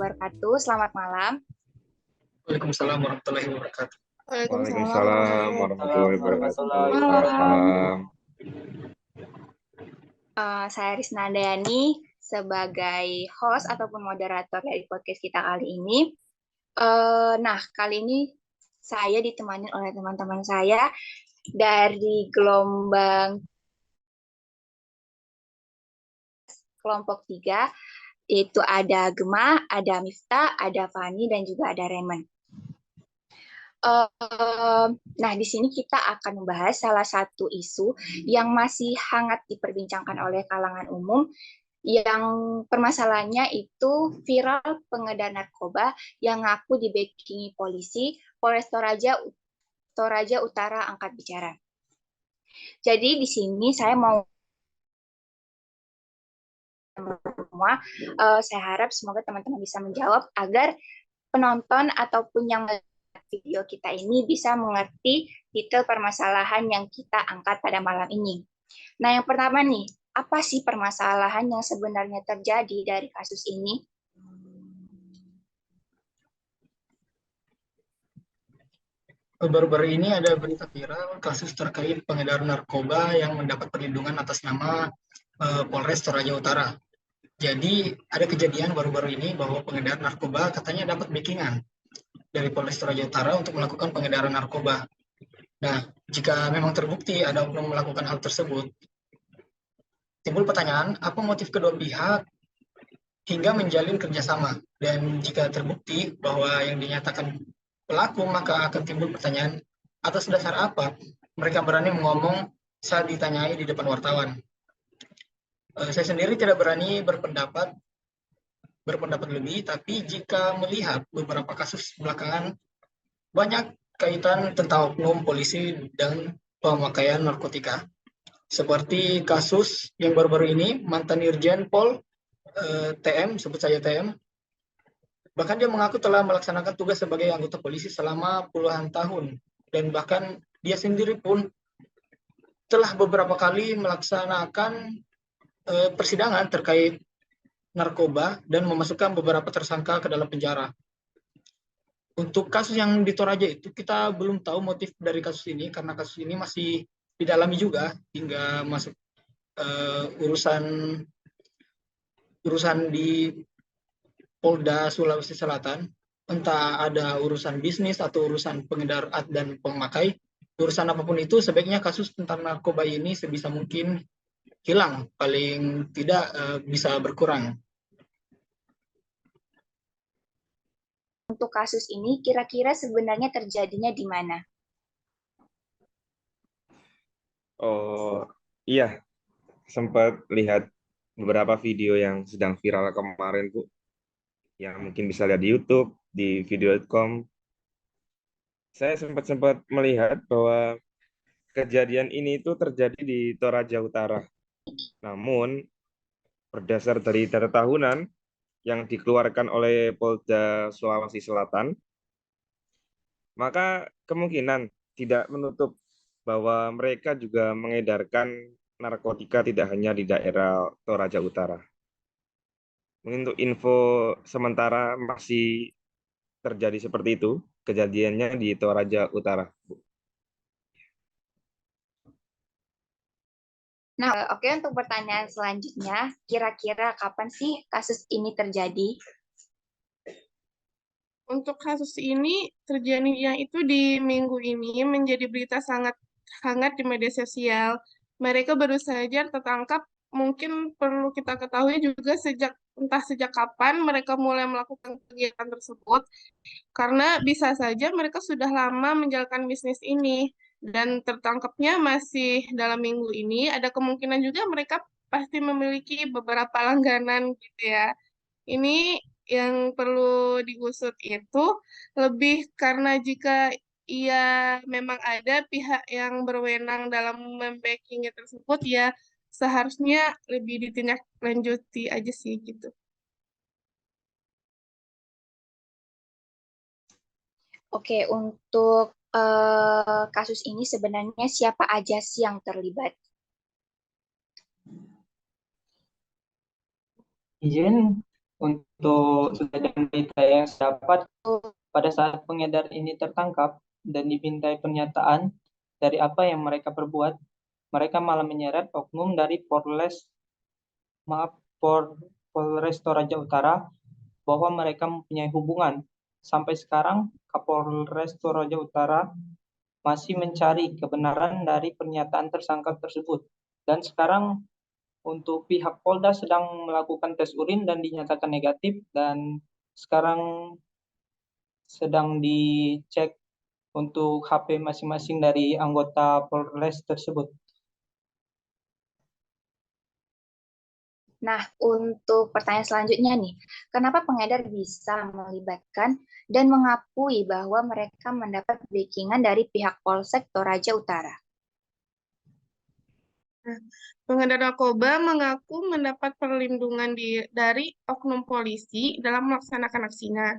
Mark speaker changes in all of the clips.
Speaker 1: wabarakatuh. Selamat malam.
Speaker 2: Waalaikumsalam warahmatullahi wabarakatuh.
Speaker 3: Waalaikumsalam
Speaker 4: Waalaikumsalam
Speaker 3: warahmatullahi
Speaker 4: warahmatullahi
Speaker 3: wabarakatuh.
Speaker 4: wabarakatuh.
Speaker 3: Selamat malam.
Speaker 1: Saya Risna Dayani sebagai host ataupun moderator dari podcast kita kali ini. Nah, kali ini saya ditemani oleh teman-teman saya dari gelombang kelompok 3, yaitu ada Gema, ada Miftah, ada Fani, dan juga ada Raymond. Nah, di sini kita akan membahas salah satu isu yang masih hangat diperbincangkan oleh kalangan umum, yang permasalahannya itu viral pengedar narkoba yang ngaku di-backingi polisi, Polres Toraja Utara angkat bicara. Jadi di sini saya mau semua, saya harap semoga teman-teman bisa menjawab agar penonton ataupun yang video kita ini bisa mengerti detail permasalahan yang kita angkat pada malam ini. Nah, yang pertama nih, apa sih permasalahan yang sebenarnya terjadi dari kasus ini?
Speaker 2: Baru-baru ini ada berita viral kasus terkait pengedar narkoba yang mendapat perlindungan atas nama Polres Toraja Utara. Jadi ada kejadian baru-baru ini bahwa pengedar narkoba katanya dapat backingan dari Polres Toraja Utara untuk melakukan pengedaran narkoba. Nah, jika memang terbukti ada oknum melakukan hal tersebut, timbul pertanyaan, apa motif kedua pihak hingga menjalin kerjasama? Dan jika terbukti bahwa yang dinyatakan pelaku, maka akan timbul pertanyaan, atas dasar apa mereka berani ngomong saat ditanyai di depan wartawan? Saya sendiri tidak berani berpendapat lebih, tapi jika melihat beberapa kasus belakangan, banyak kaitan tentang oknum polisi dan pemakaian narkotika. Seperti kasus yang baru-baru ini, mantan Irjen Pol TM, sebut saja TM, bahkan dia mengaku telah melaksanakan tugas sebagai anggota polisi selama puluhan tahun. Dan bahkan dia sendiri pun telah beberapa kali melaksanakan persidangan terkait narkoba dan memasukkan beberapa tersangka ke dalam penjara. Untuk kasus yang di Toraja itu kita belum tahu motif dari kasus ini karena kasus ini masih didalami juga hingga masuk urusan di Polda Sulawesi Selatan. Entah ada urusan bisnis atau urusan pengedar dan pemakai, urusan apapun itu sebaiknya kasus tentang narkoba ini sebisa mungkin hilang, paling tidak bisa berkurang.
Speaker 1: Untuk kasus ini, kira-kira sebenarnya terjadinya di mana?
Speaker 3: Oh iya, sempat lihat beberapa video yang sedang viral kemarin, Bu. Yang mungkin bisa lihat di YouTube, di video.com. Saya sempat melihat bahwa kejadian ini itu terjadi di Toraja Utara. Namun, berdasar dari data tahunan yang dikeluarkan oleh Polda Sulawesi Selatan, maka kemungkinan tidak menutup bahwa mereka juga mengedarkan narkotika tidak hanya di daerah Toraja Utara. Mungkin untuk info sementara masih terjadi seperti itu, kejadiannya di Toraja Utara.
Speaker 1: Nah, oke, untuk pertanyaan selanjutnya, kira-kira kapan sih kasus ini terjadi?
Speaker 4: Untuk kasus ini terjadinya itu di minggu ini menjadi berita sangat hangat di media sosial. Mereka baru saja tertangkap, mungkin perlu kita ketahui juga entah sejak kapan mereka mulai melakukan kegiatan tersebut, karena bisa saja mereka sudah lama menjalankan bisnis ini dan tertangkapnya masih dalam minggu ini. Ada kemungkinan juga mereka pasti memiliki beberapa langganan gitu ya. Ini yang perlu diusut itu lebih karena jika ia memang ada pihak yang berwenang dalam membacking tersebut, ya seharusnya lebih ditindaklanjuti aja sih gitu.
Speaker 1: Oke, untuk kasus ini sebenarnya siapa aja sih yang terlibat?
Speaker 2: Izin
Speaker 5: Untuk sudatan berita yang saya dapat, pada saat pengedar ini tertangkap dan dimintai pernyataan dari apa yang mereka perbuat, mereka malah menyeret oknum dari Polres Toraja Utara bahwa mereka mempunyai hubungan. Sampai sekarang, Kapolres Toraja Utara masih mencari kebenaran dari pernyataan tersangka tersebut. Dan sekarang untuk pihak Polda sedang melakukan tes urin dan dinyatakan negatif, dan sekarang sedang dicek untuk HP masing-masing dari anggota Polres tersebut.
Speaker 1: Nah, untuk pertanyaan selanjutnya nih, kenapa pengedar bisa melibatkan dan mengakui bahwa mereka mendapat backingan dari pihak Polsek Toraja Utara?
Speaker 4: Pengedar narkoba mengaku mendapat perlindungan dari oknum polisi dalam melaksanakan aksinya.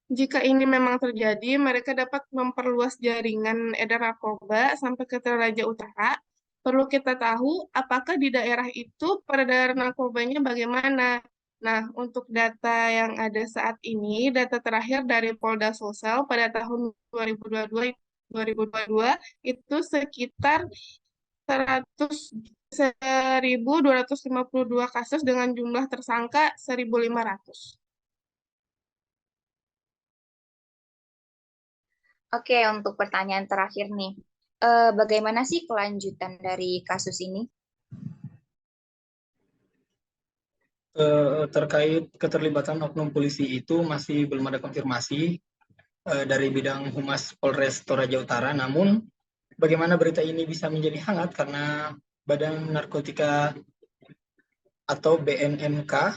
Speaker 4: Jika ini memang terjadi, mereka dapat memperluas jaringan edar narkoba sampai ke Toraja Utara. Perlu kita tahu apakah di daerah itu peredaran narkobanya bagaimana. Nah, untuk data yang ada saat ini, data terakhir dari Polda Sulsel pada tahun 2022 itu sekitar 1.252 kasus dengan jumlah tersangka 1.500.
Speaker 1: Oke, untuk pertanyaan terakhir nih, bagaimana sih kelanjutan dari kasus ini?
Speaker 2: Terkait keterlibatan oknum polisi itu masih belum ada konfirmasi dari bidang Humas Polres Toraja Utara. Namun, bagaimana berita ini bisa menjadi hangat karena Badan Narkotika atau BNNK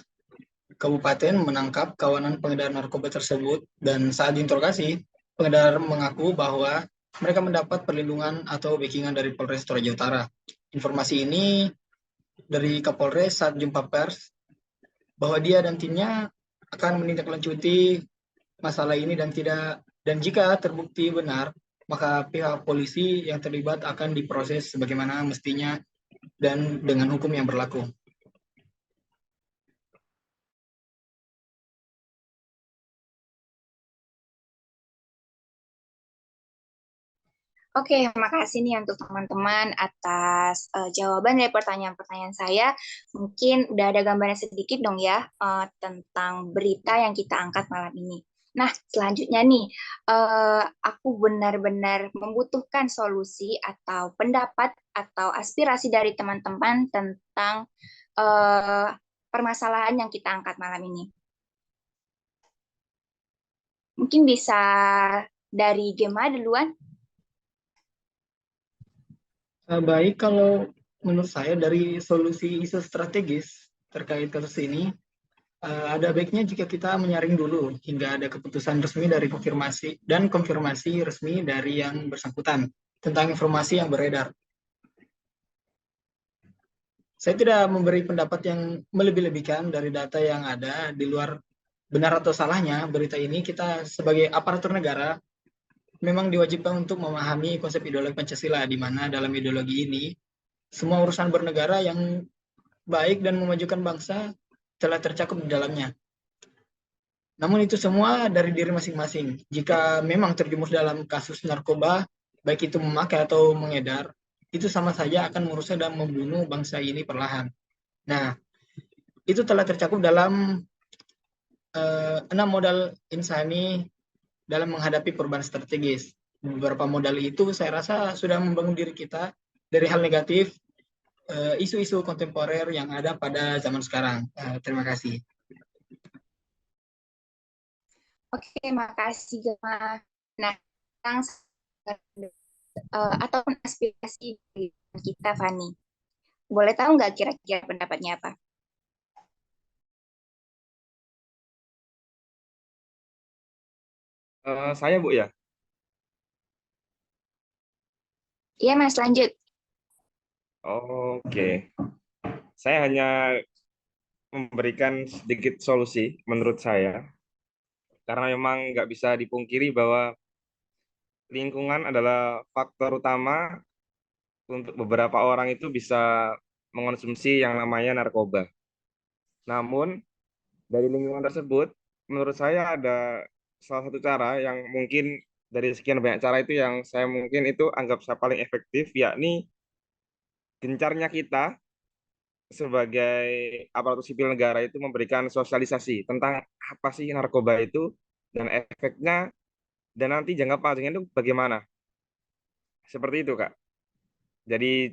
Speaker 2: Kabupaten menangkap kawanan pengedar narkoba tersebut, dan saat diinterogasi, pengedar mengaku bahwa mereka mendapat perlindungan atau backingan dari Polres Toraja Utara. Informasi ini dari Kapolres saat jumpa pers bahwa dia dan timnya akan menindaklanjuti masalah ini dan jika terbukti benar, maka pihak polisi yang terlibat akan diproses sebagaimana mestinya dan dengan hukum yang berlaku.
Speaker 1: Oke, makasih nih untuk teman-teman atas jawaban dari pertanyaan-pertanyaan saya. Mungkin udah ada gambaran sedikit dong ya tentang berita yang kita angkat malam ini. Nah, selanjutnya nih, aku benar-benar membutuhkan solusi atau pendapat atau aspirasi dari teman-teman tentang permasalahan yang kita angkat malam ini. Mungkin bisa dari Gema duluan.
Speaker 2: Baik, kalau menurut saya dari solusi isu strategis terkait kasus ini, ada baiknya jika kita menyaring dulu hingga ada keputusan resmi dari konfirmasi resmi dari yang bersangkutan tentang informasi yang beredar. Saya tidak memberi pendapat yang melebih-lebihkan dari data yang ada di luar benar atau salahnya berita ini. Kita sebagai aparatur negara memang diwajibkan untuk memahami konsep ideologi Pancasila, di mana dalam ideologi ini semua urusan bernegara yang baik dan memajukan bangsa telah tercakup di dalamnya. Namun itu semua dari diri masing-masing. Jika memang terjumus dalam kasus narkoba, baik itu memakai atau mengedar, itu sama saja akan merusak dan membunuh bangsa ini perlahan. Nah, itu telah tercakup dalam 6 modal insani dalam menghadapi perubahan strategis. Beberapa modal itu saya rasa sudah membangun diri kita dari hal negatif, isu-isu kontemporer yang ada pada zaman sekarang. Terima kasih.
Speaker 1: Oke, makasih Gema. Nah, sekarang ataupun aspirasi dari kita, Fani. Boleh tahu nggak kira-kira pendapatnya apa?
Speaker 3: Saya Bu ya.
Speaker 1: Iya, Mas, lanjut.
Speaker 3: Oke. Saya hanya memberikan sedikit solusi menurut saya, karena memang nggak bisa dipungkiri bahwa lingkungan adalah faktor utama untuk beberapa orang itu bisa mengonsumsi yang namanya narkoba. Namun, Dari lingkungan tersebut, menurut saya ada salah satu cara yang mungkin dari sekian banyak cara itu yang saya mungkin itu anggap saya paling efektif, yakni gencarnya kita sebagai aparatur sipil negara itu memberikan sosialisasi tentang apa sih narkoba itu dan efeknya dan nanti jangka panjangnya itu bagaimana. Seperti itu, Kak. Jadi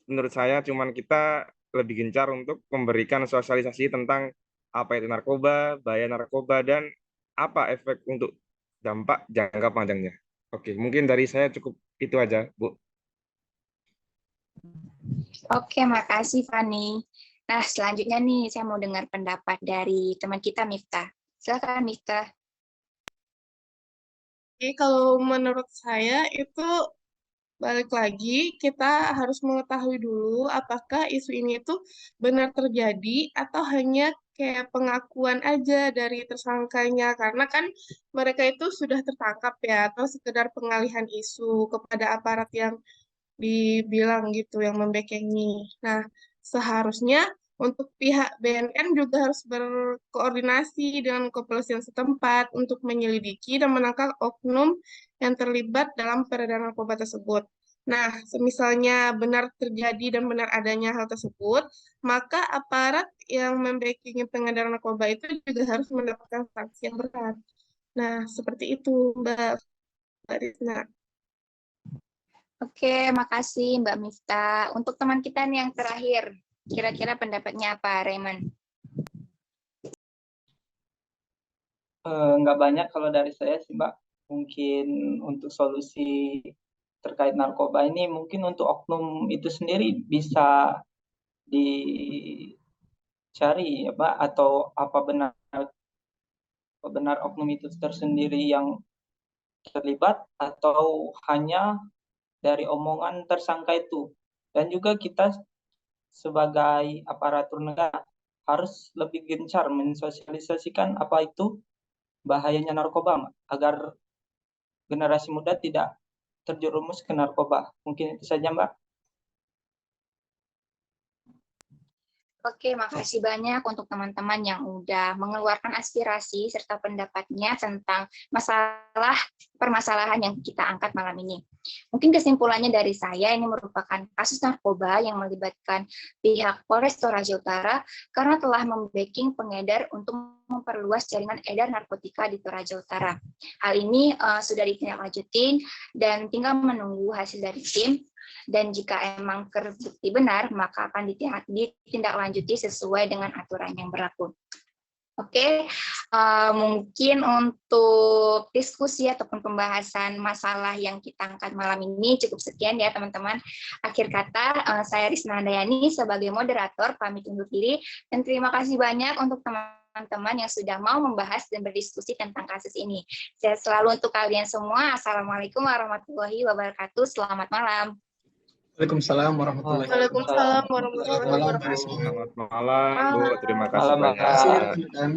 Speaker 3: menurut saya cuman kita lebih gencar untuk memberikan sosialisasi tentang apa itu narkoba, bahaya narkoba, dan apa efek untuk dampak jangka panjangnya. Oke, mungkin dari saya cukup itu aja, Bu.
Speaker 1: Oke, makasih Fani. Nah, selanjutnya nih saya mau dengar pendapat dari teman kita Miftah. Silakan Miftah.
Speaker 4: Oke, kalau menurut saya itu balik lagi, kita harus mengetahui dulu apakah isu ini itu benar terjadi atau hanya kayak pengakuan aja dari tersangkanya. Karena kan mereka itu sudah tertangkap ya, atau sekedar pengalihan isu kepada aparat yang dibilang gitu, yang membekengi. Nah, seharusnya untuk pihak BNN juga harus berkoordinasi dengan kepolisian setempat untuk menyelidiki dan menangkap oknum yang terlibat dalam peredaran narkoba tersebut. Nah, semisalnya benar terjadi dan benar adanya hal tersebut, maka aparat yang membackingi pengedaran narkoba itu juga harus mendapatkan sanksi yang berat. Nah, seperti itu, Mbak Rizna.
Speaker 1: Oke, makasih Mbak Miftah. Untuk teman kita nih yang terakhir, kira-kira pendapatnya apa, Raymond?
Speaker 5: Nggak banyak kalau dari saya sih, Mbak. Mungkin untuk solusi terkait narkoba ini, mungkin untuk oknum itu sendiri bisa dicari, ya, Mbak, atau apa benar oknum itu tersendiri yang terlibat atau hanya dari omongan tersangka itu. Dan juga kita sebagai aparatur negara harus lebih gencar mensosialisasikan apa itu bahayanya narkoba, Mbak, agar generasi muda tidak terjerumus ke narkoba. Mungkin itu saja, Mbak.
Speaker 1: Oke, makasih banyak untuk teman-teman yang udah mengeluarkan aspirasi serta pendapatnya tentang permasalahan yang kita angkat malam ini. Mungkin kesimpulannya dari saya, ini merupakan kasus narkoba yang melibatkan pihak Polres Toraja Utara karena telah membacking pengedar untuk memperluas jaringan edar narkotika di Toraja Utara. Hal ini sudah ditindaklanjutin dan tinggal menunggu hasil dari tim. Dan jika emang terbukti benar, maka akan ditindaklanjuti sesuai dengan aturan yang berlaku. Oke, mungkin untuk diskusi ataupun pembahasan masalah yang kita angkat malam ini cukup sekian ya teman-teman. Akhir kata, saya Rizna Handayani sebagai moderator pamit undur diri, dan terima kasih banyak untuk teman-teman yang sudah mau membahas dan berdiskusi tentang kasus ini. Sehat selalu untuk kalian semua. Assalamualaikum warahmatullahi wabarakatuh. Selamat malam.
Speaker 2: Waalaikumsalam warahmatullahi
Speaker 4: Waalaikumsalam
Speaker 2: wabarakatuh.
Speaker 4: warahmatullahi
Speaker 2: Selamat malam, Mbak
Speaker 4: wabarakatuh.
Speaker 2: Rizna.
Speaker 3: Selamat malam, Bu. Terima kasih
Speaker 5: Malam, Mbak.
Speaker 3: banyak.
Speaker 2: Terima kasih rekan-rekan.